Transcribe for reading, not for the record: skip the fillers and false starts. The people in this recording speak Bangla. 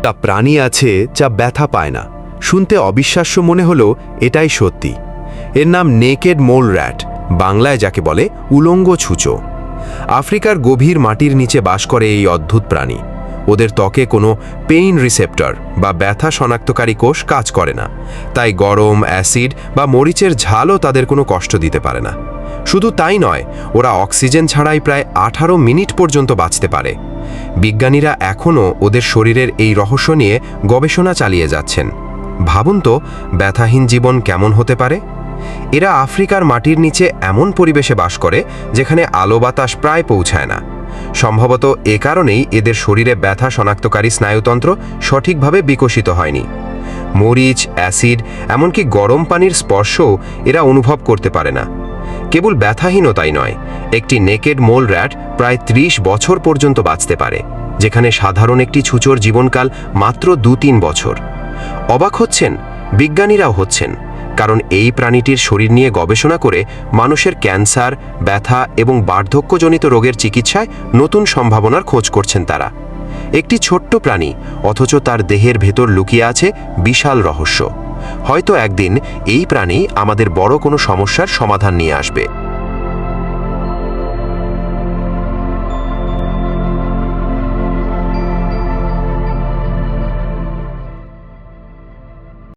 তা প্রাণী আছে যা ব্যথা পায় না। শুনতে অবিশ্বাস্য মনে হলো এটাই সত্যি। এর নাম নেকেড মোল র্যাট, বাংলায় যাকে বলে উলঙ্গ ছুঁচো। আফ্রিকার গভীর মাটির নিচে বাস করে এই অদ্ভুত প্রাণী। ওদের ত্বকে কোনো পেইন রিসেপ্টর বা ব্যথা শনাক্তকারী কোষ কাজ করে না, তাই গরম, অ্যাসিড বা মরিচের ঝালও তাদের কোনো কষ্ট দিতে পারে না। শুধু তাই নয়, ওরা অক্সিজেন ছাড়াই প্রায় 18 মিনিট পর্যন্ত বাঁচতে পারে। বিজ্ঞানীরা এখনও ওদের শরীরের এই রহস্য নিয়ে গবেষণা চালিয়ে যাচ্ছেন। ভাবুন তো, ব্যথাহীন জীবন কেমন হতে পারে? এরা আফ্রিকার মাটির নিচে এমন পরিবেশে বাস করে যেখানে আলো বাতাস প্রায় পৌঁছায় না। সম্ভবত এ কারণেই এদের শরীরে ব্যথা শনাক্তকারী স্নায়ুতন্ত্র সঠিকভাবে বিকশিত হয়নি। মরিচ, অ্যাসিড, এমনকি গরম পানির স্পর্শও এরা অনুভব করতে পারে না। কেবল ব্যথাহীনতাই নয়, একটি নেকেড মোল র্যাট প্রায় 30 বছর পর্যন্ত বাঁচতে পারে, যেখানে সাধারণ একটি ছুঁচোর জীবনকাল মাত্র 2-3 বছর। অবাক হচ্ছেন? বিজ্ঞানীরাও হচ্ছেন, কারণ এই প্রাণীটির শরীর নিয়ে গবেষণা করে মানুষের ক্যান্সার, ব্যথা এবং বার্ধক্যজনিত রোগের চিকিৎসায় নতুন সম্ভাবনার খোঁজ করছেন তারা। একটি ছোট্ট প্রাণী, অথচ তার দেহের ভেতর লুকিয়ে আছে বিশাল রহস্য। হয়তো একদিন এই প্রাণী আমাদের বড় কোনো সমস্যার সমাধান নিয়ে আসবে।